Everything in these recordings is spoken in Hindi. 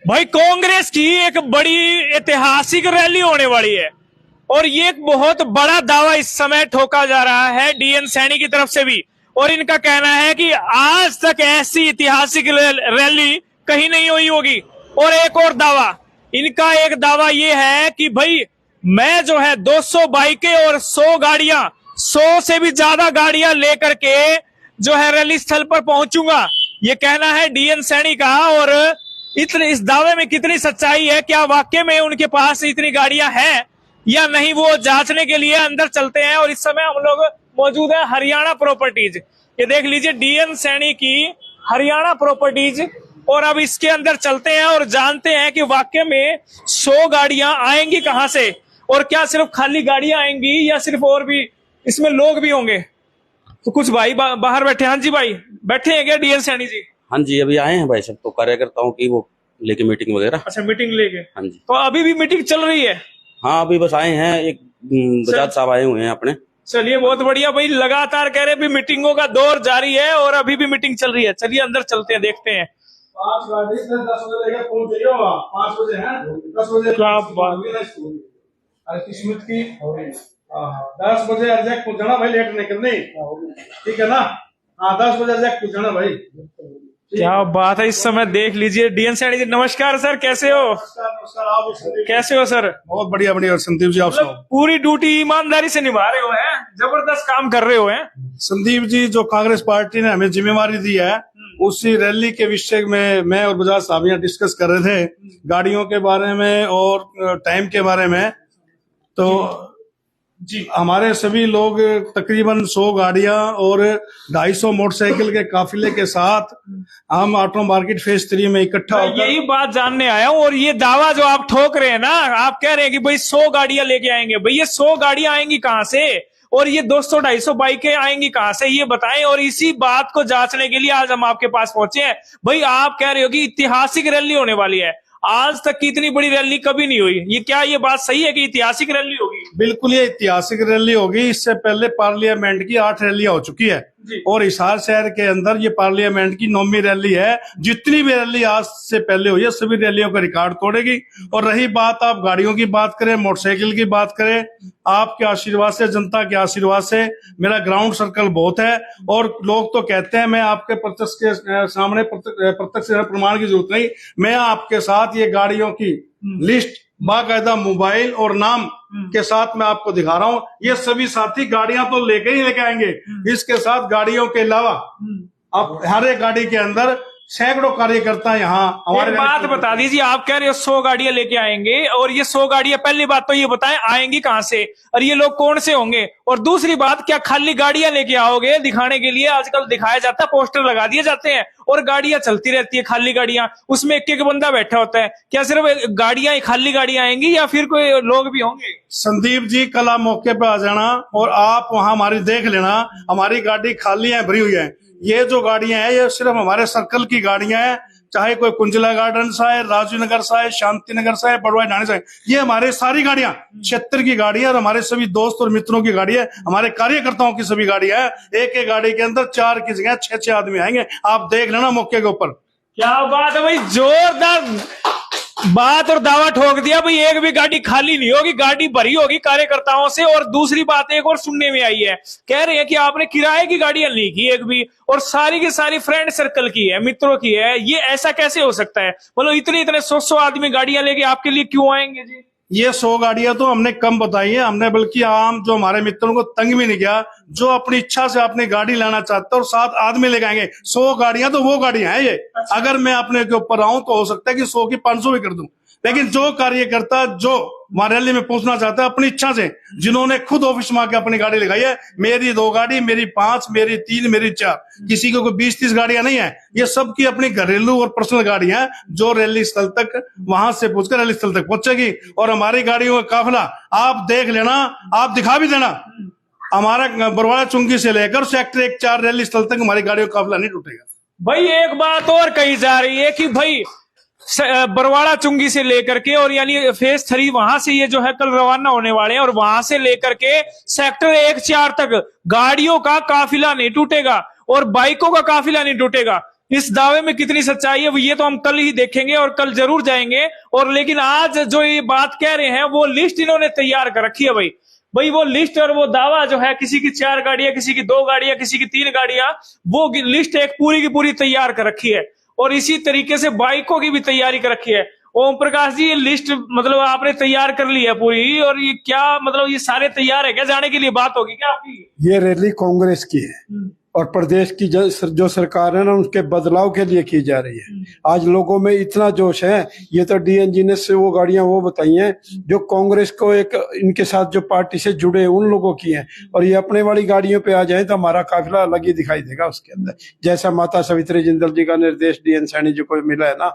भाई कांग्रेस की एक बड़ी ऐतिहासिक रैली होने वाली है और ये एक बहुत बड़ा दावा इस समय ठोका जा रहा है डीएन सैनी की तरफ से भी। और इनका कहना है कि आज तक ऐसी ऐतिहासिक रैली कहीं नहीं हुई होगी। और एक और दावा, इनका एक दावा ये है कि भाई मैं जो है 200 बाइकें और 100 गाड़ियां, 100 से भी ज्यादा गाड़ियां लेकर के जो है रैली स्थल पर पहुंचूंगा, ये कहना है डीएन सैनी का। और इतने इस दावे में कितनी सच्चाई है, क्या वाकई में उनके पास इतनी गाड़ियां हैं या नहीं, वो जांचने के लिए अंदर चलते हैं। और इस समय हम लोग मौजूद है हरियाणा प्रॉपर्टीज, ये देख लीजिए डीएन सैनी की हरियाणा प्रॉपर्टीज। और अब इसके अंदर चलते हैं और जानते हैं कि वाकई में 100 गाड़ियां आएंगी कहां से, और क्या सिर्फ खाली गाड़ियां आएंगी या सिर्फ और भी इसमें लोग भी होंगे। तो कुछ भाई बाहर बैठे। हाँ जी भाई, बैठे हैं क्या डीएन सैनी जी? हाँ जी, अभी आए हैं भाई सब, तो कार्यकर्ताओं की वो लेके मीटिंग वगैरह। अच्छा, मीटिंग लेके। हाँ जी। तो अभी भी मीटिंग चल रही है? हाँ, अभी बस आए हैं, एक बजाज साहब आए हुए हैं अपने। चलिए, बहुत बढ़िया भाई, लगातार कह रहे भी मीटिंगों का दौर जारी है और अभी भी मीटिंग चल रही है। चलिए अंदर चलते हैं, देखते हैं। 5 बजे पहुंच जाइए, 5 बजे है, 10 बजे क्या बात। अरे किस्मत की 10 बजे एग्जैक्ट पहुंचना भाई, लेट नहीं करनी, ठीक है ना? हाँ, 10 बजे एग्जैक्ट पहुंचना भाई। क्या बात है। इस समय देख लीजिए डीएन सैनी जी। नमस्कार सर, कैसे हो? नमस्कार, आप कैसे हो सर? बहुत बढ़िया बढ़िया। संदीप जी, आप सुनाओ। पूरी ड्यूटी ईमानदारी से निभा रहे हो, हैं जबरदस्त काम कर रहे हो हैं। संदीप जी, जो कांग्रेस पार्टी ने हमें जिम्मेवारी दी है, उसी रैली के विषय में मैं और बजाज साहब यहाँ डिस्कस कर रहे थे, गाड़ियों के बारे में और टाइम के बारे में। तो जी, हमारे सभी लोग तकरीबन 100 गाड़ियां और 250 मोटरसाइकिल के काफिले के साथ हम ऑटो मार्केट फेज 3 में इकट्ठा होकर यही बात जानने आया हूँ। और ये दावा जो आप ठोक रहे हैं ना, आप कह रहे हैं कि भाई 100 गाड़ियां लेके आएंगे, भाई ये 100 गाड़ियां आएंगी कहां से और ये 200-250 बाइकें आएंगी कहां से, ये बताएं। और इसी बात को जांचने के लिए आज हम आपके पास पहुंचे हैं। भाई आप कह रहे हो कि ऐतिहासिक रैली होने वाली है, आज तक की इतनी बड़ी रैली कभी नहीं हुई, ये क्या ये बात सही है कि ऐतिहासिक रैली होगी? बिल्कुल, ये ऐतिहासिक रैली होगी। इससे पहले पार्लियामेंट की 8 रैलियां हो चुकी है और हिसार शहर के अंदर ये पार्लियामेंट की 9वीं रैली है। जितनी भी रैली आज से पहले हुई है, सभी रैलियों का रिकॉर्ड तोड़ेगी। और रही बात, आप गाड़ियों की बात करें, मोटरसाइकिल की बात करें, आपके आशीर्वाद से, जनता के आशीर्वाद से मेरा ग्राउंड सर्कल बहुत है। और लोग तो कहते हैं, मैं आपके प्रत्यक्ष के सामने प्रत्यक्ष प्रमाण की जरूरत नहीं, मैं आपके साथ ये गाड़ियों की लिस्ट बाकायदा मोबाइल और नाम के साथ मैं आपको दिखा रहा हूँ। ये सभी साथी गाड़ियां तो लेके ही लेके आएंगे, इसके साथ गाड़ियों के अलावा अब हर एक गाड़ी के अंदर सैकड़ों कार्यकर्ता यहाँ हमारे। बात बता दीजिए, आप कह रहे हो 100 गाड़ियां लेके आएंगे, और ये 100 गाड़ियां, पहली बात तो ये बताएं आएंगी कहां से और ये लोग कौन से होंगे। और दूसरी बात, क्या खाली गाड़ियां लेके आओगे दिखाने के लिए? आजकल दिखाया जाता है, पोस्टर लगा दिए जाते हैं और गाड़ियां चलती रहती है, खाली गाड़ियां, उसमें एक बंदा बैठा होता है। क्या सिर्फ गाड़ियां, खाली गाड़ियां आएंगी या फिर कोई लोग भी होंगे? संदीप जी, कल आप मौके पे आ जाना और आप वहां हमारी देख लेना, हमारी गाड़ी खाली है, भरी हुई है। ये जो गाड़ियां हैं, ये सिर्फ हमारे सर्कल की गाड़ियां हैं, चाहे कोई कुंजला गार्डन सा है, राजीव नगर सा है, शांति नगर सा है, बड़वाई ढाणी सा है, ये हमारे सारी गाड़ियां क्षेत्र की गाड़ियां और हमारे सभी दोस्त और मित्रों की गाड़ी है, हमारे कार्यकर्ताओं की सभी गाड़ियां है। एक एक गाड़ी के अंदर 4 की जगह 6-6 आदमी आएंगे, आप देख लेना मौके के ऊपर। क्या बात है भाई, जोरदार बात और दावा ठोक दिया भाई, एक भी गाड़ी खाली नहीं होगी, गाड़ी भरी होगी कार्यकर्ताओं से। और दूसरी बात एक और सुनने में आई है, कह रहे हैं कि आपने किराए की गाड़ियां ली की एक भी, और सारी की सारी फ्रेंड सर्कल की है, मित्रों की है। ये ऐसा कैसे हो सकता है? मतलब इतने 100 आदमी गाड़ियां लेके आपके लिए क्यों आएंगे जी? ये 100 गाड़ियां तो हमने कम बताई है, हमने बल्कि आम जो हमारे मित्रों को तंग भी नहीं किया, जो अपनी इच्छा से अपनी गाड़ी लाना चाहता है और 7 आदमी लेके आएंगे। 100 गाड़ियां तो वो गाड़ियां हैं ये। अगर मैं अपने के ऊपर आऊं तो हो सकता है कि 100 की 500 भी कर दूं, लेकिन जो कार्यकर्ता जो वहां रैली में पहुंचना चाहता है अपनी इच्छा से, जिन्होंने खुद ऑफिस में आके अपनी गाड़ी लगाई है, मेरी 2 गाड़ी, मेरी 5, मेरी 3, मेरी 4, किसी को कोई 20-30 गाड़ियां नहीं है, ये सबकी अपनी घरेलू और पर्सनल गाड़ियां हैं, जो रैली स्थल तक वहां से पूछकर रैली स्थल तक पहुंचेगी। और हमारी गाड़ियों का काफिला आप देख लेना, आप दिखा भी देना, हमारा बरवाड़ा चुंगी से लेकर सेक्टर 1-4 रैली स्थल तक हमारी गाड़ियों का काफिला नहीं टूटेगा। भाई एक बात और कही जा रही है कि भाई बरवाड़ा चुंगी से लेकर के, और यानी फेज 3 वहां से ये जो है कल रवाना होने वाले हैं, और वहां से लेकर के सेक्टर 1-4 तक गाड़ियों का काफिला नहीं टूटेगा और बाइकों का काफिला नहीं टूटेगा। इस दावे में कितनी सच्चाई है ये तो हम कल ही देखेंगे और कल जरूर जाएंगे। और लेकिन आज जो ये बात कह रहे हैं वो लिस्ट इन्होंने तैयार कर रखी है भाई वो लिस्ट और वो दावा जो है, किसी की 4 गाड़ियां, किसी की 2 गाड़ियां, किसी की 3 गाड़ियां, वो लिस्ट एक पूरी की पूरी तैयार कर रखी है। और इसी तरीके से बाइकों की भी तैयारी कर रखी है। ओम प्रकाश जी, ये लिस्ट मतलब आपने तैयार कर ली है पूरी, और ये क्या मतलब ये सारे तैयार है क्या, जाने के लिए बात होगी क्या आपकी? ये रैली कांग्रेस की है और प्रदेश की जो सरकार है ना, उसके बदलाव के लिए की जा रही है। आज लोगों में इतना जोश है, ये तो डीएनजी ने से वो गाड़ियां वो बताई हैं जो कांग्रेस को एक इनके साथ जो पार्टी से जुड़े उन लोगों की हैं, और ये अपने वाली गाड़ियों पे आ जाए तो हमारा काफिला अलग ही दिखाई देगा उसके अंदर। जैसा माता सावित्री जिंदल जी का निर्देश डीएन सैनी जी को मिला है ना,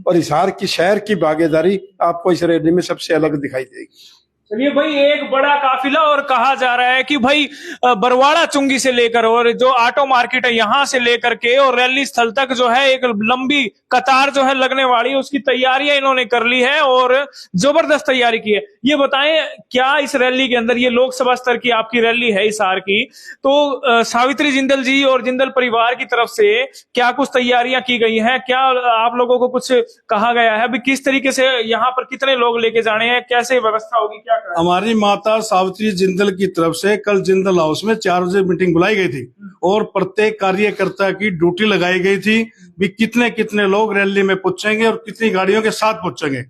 और हिसार की शहर की भागीदारी आपको इस रैली में सबसे अलग दिखाई देगी। चलिए भाई, एक बड़ा काफिला, और कहा जा रहा है कि भाई बरवाड़ा चुंगी से लेकर और जो ऑटो मार्केट है यहां से लेकर के और रैली स्थल तक जो है एक लंबी कतार जो है लगने वाली है, उसकी तैयारियां इन्होंने कर ली है और जबरदस्त तैयारी की है। ये बताएं, क्या इस रैली के अंदर, ये लोकसभा स्तर की आपकी रैली है हिसार की, तो सावित्री जिंदल जी और जिंदल परिवार की तरफ से क्या कुछ तैयारियां की गई हैं? क्या आप लोगों को कुछ कहा गया है अभी, किस तरीके से यहाँ पर कितने लोग लेके जाने हैं, कैसे व्यवस्था होगी, क्या? हमारी माता सावित्री जिंदल की तरफ से कल जिंदल हाउस में 4 बजे मीटिंग बुलाई गई थी और प्रत्येक कार्यकर्ता की ड्यूटी लगाई गई थी भी कितने कितने लोग रैली में पहुंचेंगे और कितनी गाड़ियों के साथ पहुंचेंगे।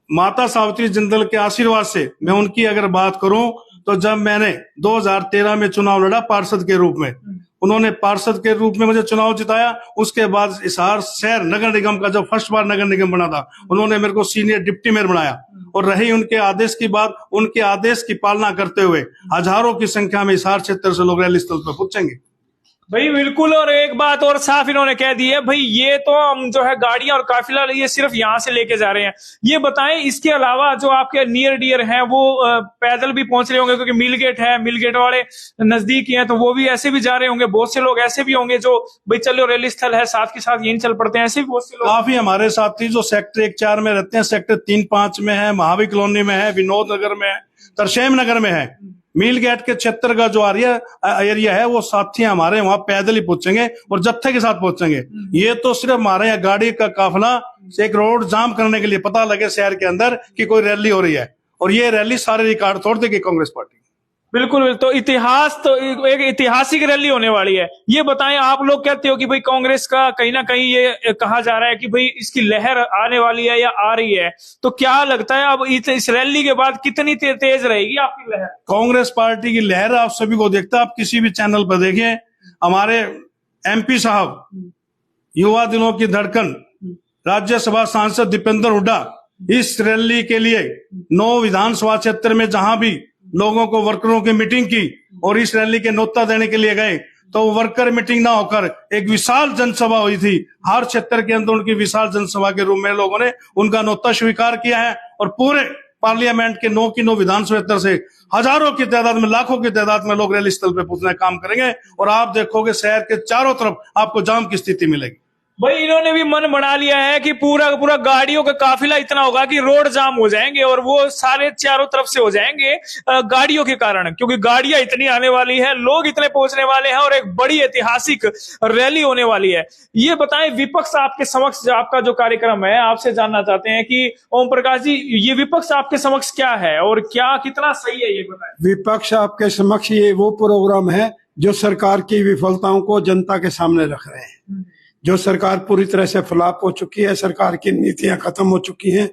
माता सावित्री जिंदल के आशीर्वाद से मैं उनकी अगर बात करूं तो जब मैंने 2013 में चुनाव लड़ा पार्षद के रूप में, उन्होंने पार्षद के रूप में मुझे चुनाव जिताया। उसके बाद हिसार शहर नगर निगम का जब फर्स्ट बार नगर निगम बना था, उन्होंने मेरे को सीनियर डिप्टी मेयर बनाया और रही उनके आदेश की बात, उनके आदेश की पालना करते हुए हजारों की संख्या में हिसार क्षेत्र से लोग रैली स्थल पर पहुंचेंगे। भाई बिल्कुल, और एक बात और साफ इन्होंने कह दी है भाई, ये तो हम जो है गाड़ियां और काफिला ये सिर्फ यहां से लेके जा रहे हैं। ये बताएं, इसके अलावा जो आपके नियर डियर हैं वो पैदल भी पहुंच रहे होंगे, क्योंकि मिलगेट है, मिलगेट वाले नजदीक ही हैं, तो वो भी ऐसे भी जा रहे होंगे। बहुत से लोग ऐसे भी होंगे जो भाई चलो रैली स्थल है साथ के साथ यहीं चल पड़ते हैं, ऐसे भी बहुत से लोग। काफी हमारे साथी जो सेक्टर 1-4 में रहते हैं, सेक्टर 3-5 में है, महावीर कॉलोनी में है, विनोद नगर में है, तरसेम नगर में है, मील गेट के क्षेत्र का जो एरिया है, वो साथी हमारे वहां पैदल ही पहुंचेंगे और जत्थे के साथ पहुंचेंगे। ये तो सिर्फ हमारे यहाँ गाड़ी का काफिला एक रोड जाम करने के लिए पता लगे शहर के अंदर कि कोई रैली हो रही है, और ये रैली सारे रिकॉर्ड तोड़ देगी कांग्रेस पार्टी। बिल्कुल, तो इतिहास तो एक ऐतिहासिक रैली होने वाली है। ये बताएं, आप लोग कहते हो कि भाई कांग्रेस का कहीं ना कहीं ये कहा जा रहा है कि भाई इसकी लहर आने वाली है या आ रही है, तो क्या लगता है अब इस रैली के बाद कितनी तेज रहेगी आपकी लहर? कांग्रेस पार्टी की लहर आप सभी को देखता है, आप किसी भी चैनल पर देखिए, हमारे एमपी साहब, युवा दिनों की धड़कन, राज्यसभा सांसद दीपेंद्र हुड्डा इस रैली के लिए 9 विधानसभा क्षेत्र में जहां भी लोगों को, वर्करों की मीटिंग की और इस रैली के न्योता देने के लिए गए, तो वर्कर मीटिंग ना होकर एक विशाल जनसभा हुई थी। हर क्षेत्र के अंदर उनकी विशाल जनसभा के रूप में लोगों ने उनका न्योता स्वीकार किया है और पूरे पार्लियामेंट के 9 की 9 विधानसभा क्षेत्र से हजारों की तादाद में, लाखों की तादाद में लोग रैली स्थल पर पहुंचने का काम करेंगे और आप देखोगे शहर के चारों तरफ आपको जाम की स्थिति मिलेगी। भाई इन्होंने भी मन बना लिया है कि पूरा का पूरा गाड़ियों का काफिला इतना होगा कि रोड जाम हो जाएंगे, और वो सारे चारों तरफ से हो जाएंगे गाड़ियों के कारण, क्योंकि गाड़ियां इतनी आने वाली है, लोग इतने पहुंचने वाले हैं और एक बड़ी ऐतिहासिक रैली होने वाली है। ये बताएं, विपक्ष आपके समक्ष आपका जो कार्यक्रम है, आपसे जानना चाहते हैं कि ओम प्रकाश जी, ये विपक्ष आपके समक्ष क्या है और क्या कितना सही है, ये बताएं। विपक्ष आपके समक्ष ये वो प्रोग्राम है जो सरकार की विफलताओं को जनता के सामने रख रहे हैं। जो सरकार पूरी तरह से फ्लॉप हो चुकी है, सरकार की नीतियां खत्म हो चुकी हैं।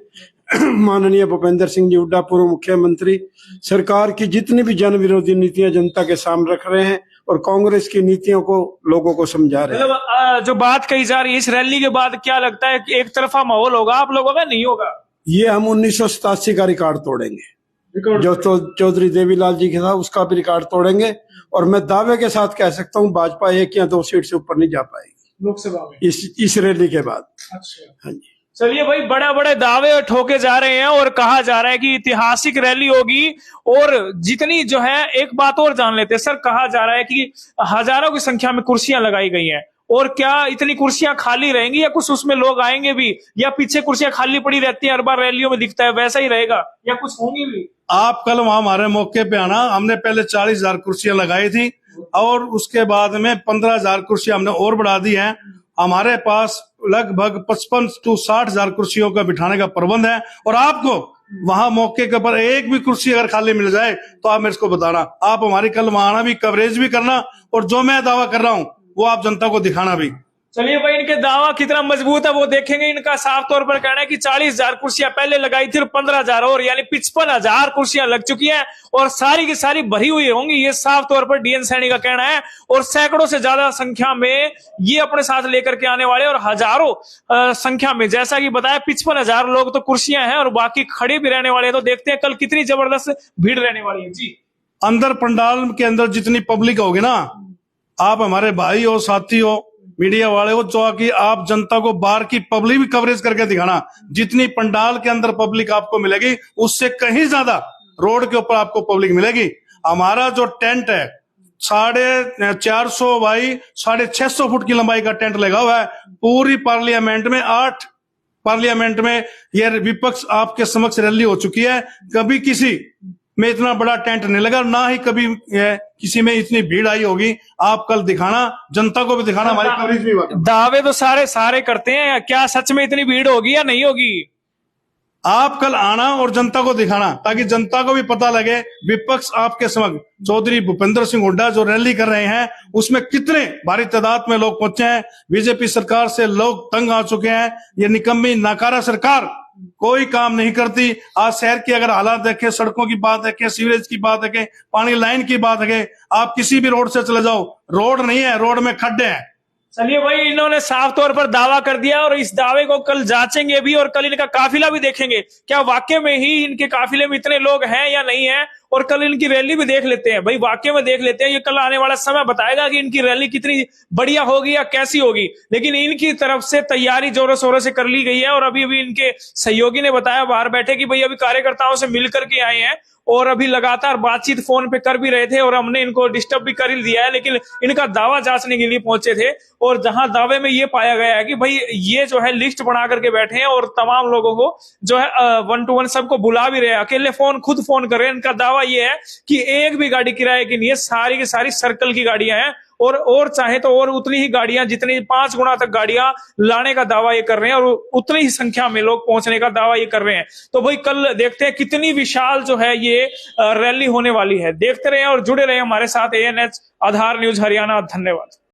माननीय भूपेंद्र सिंह जी हुड्डा पूर्व मुख्यमंत्री सरकार की जितनी भी जन विरोधी नीतियां जनता के सामने रख रहे हैं और कांग्रेस की नीतियों को लोगों को समझा रहे हैं। मतलब जो बात कही जा रही है, इस रैली के बाद क्या लगता है कि एक तरफा माहौल होगा आप लोगों का, नहीं होगा? ये हम 1987 का रिकॉर्ड तोड़ेंगे, जो तो चौधरी देवीलाल जी के था उसका भी रिकॉर्ड तोड़ेंगे, और मैं दावे के साथ कह सकता हूँ भाजपा 1 या 2 सीट से ऊपर नहीं जा पाएगी लोकसभा में इस रैली के बाद। अच्छा, हाँ जी। चलिए भाई, बड़े बड़े दावे ठोके जा रहे हैं और कहा जा रहा है कि ऐतिहासिक रैली होगी। और जितनी जो है, एक बात और जान लेते हैं सर, कहा जा रहा है कि हजारों की संख्या में कुर्सियां लगाई गई हैं, और क्या इतनी कुर्सियां खाली रहेंगी या कुछ उसमें लोग आएंगे भी, या पीछे कुर्सियां खाली पड़ी रहती हैं, हर बार रैलियों में दिखता है वैसा ही रहेगा, या कुछ होंगी भी? आप कल वहां हमारे मौके पे आना, हमने पहले 40,000 कुर्सियां लगाई थी और उसके बाद में 15,000 कुर्सियां हमने और बढ़ा दी हैं। हमारे पास लगभग 55 to 60 हजार कुर्सियों का बिठाने का प्रबंध है। और आपको वहां मौके के ऊपर एक भी कुर्सी अगर खाली मिल जाए तो आप मेरे को बताना, आप हमारी कल वहां आना भी, कवरेज भी करना, और जो मैं दावा कर रहा हूं वो आप जनता को दिखाना भी। चलिए भाई, इनके दावा कितना मजबूत है वो देखेंगे। इनका साफ तौर पर कहना है कि 40,000 कुर्सियां पहले लगाई थी और 15,000 और, यानी 55,000 कुर्सियां लग चुकी हैं और सारी की सारी भरी हुई होंगी, ये साफ तौर पर डीएन सैनी का कहना है। और सैकड़ों से ज्यादा संख्या में ये अपने साथ लेकर के आने वाले, और हजारों संख्या में, जैसा कि बताया 55,000 लोग तो कुर्सियां हैं और बाकी खड़े भी रहने वाले हैं। तो देखते हैं कल कितनी जबरदस्त भीड़ रहने वाली है। जी, अंदर पंडाल के अंदर जितनी पब्लिक होगी ना, आप हमारे भाई हो, साथी हो, मीडिया वाले हो, जो कि आप जनता को बाहर की पब्लिक भी कवरेज करके दिखाना। जितनी पंडाल के अंदर पब्लिक आपको मिलेगी उससे कहीं ज्यादा रोड के ऊपर आपको पब्लिक मिलेगी। हमारा जो टेंट है 450 बाई 650 फुट की लंबाई का टेंट लगा हुआ है। पूरी पार्लियामेंट में 8 पार्लियामेंट में यह विपक्ष आपके समक्ष रैली हो चुकी है। कभी किसी में इतना बड़ा टेंट नहीं लगा, ना ही कभी किसी में इतनी भीड़ आई होगी। आप कल दिखाना, जनता को भी दिखाना, हमारी कवरेज भी होगी। दावे तो सारे करते हैं, क्या सच में इतनी भीड़ होगी या नहीं होगी? आप कल आना और जनता को दिखाना, ताकि जनता को भी पता लगे विपक्ष आपके समक्ष चौधरी भूपेंद्र सिंह हुड्डा जो रैली कर रहे हैं उसमें कितने भारी तादाद में लोग पहुंचे हैं। बीजेपी सरकार से लोग तंग आ चुके हैं। ये निकम्मी नाकारा सरकार कोई काम नहीं करती। आज शहर की अगर हालात देखें, सड़कों की बात देखें, सीवरेज की बात देखें, पानी लाइन की बात देखें, आप किसी भी रोड से चले जाओ, रोड नहीं है, रोड में खड्डे हैं। चलिए भाई, इन्होंने साफ तौर पर दावा कर दिया और इस दावे को कल जांचेंगे भी और कल इनका काफिला भी देखेंगे, क्या वाकई में ही इनके काफिले में इतने लोग हैं या नहीं है। और कल इनकी रैली भी देख लेते हैं भाई, वाकई में देख लेते हैं। ये कल आने वाला समय बताएगा कि इनकी रैली कितनी बढ़िया होगी या कैसी होगी। लेकिन इनकी तरफ से तैयारी जोरों शोरों से कर ली गई है और अभी अभी इनके सहयोगी ने बताया बाहर बैठे कि भाई अभी कार्यकर्ताओं से मिल करके आए हैं और अभी लगातार बातचीत फोन पे कर भी रहे थे और हमने इनको डिस्टर्ब भी कर ही दिया है। लेकिन इनका दावा जांचने के लिए पहुंचे थे और जहां दावे में ये पाया गया है कि भाई ये जो है लिस्ट बना करके बैठे हैं और तमाम लोगों को जो है 1 to 1 सबको बुला भी रहे हैं, अकेले खुद फोन कर रहे हैं। इनका दावा ये है कि एक भी गाड़ी किराए की नहीं है, सारी की सारी सर्कल की गाड़ियां हैं और चाहे तो और उतनी ही गाड़ियां, जितनी 5 गुना तक गाड़ियां लाने का दावा ये कर रहे हैं और उतनी ही संख्या में लोग पहुंचने का दावा ये कर रहे हैं। तो भाई कल देखते हैं कितनी विशाल जो है ये रैली होने वाली है। देखते रहे और जुड़े रहे हमारे साथ ANH आधार न्यूज हरियाणा। धन्यवाद।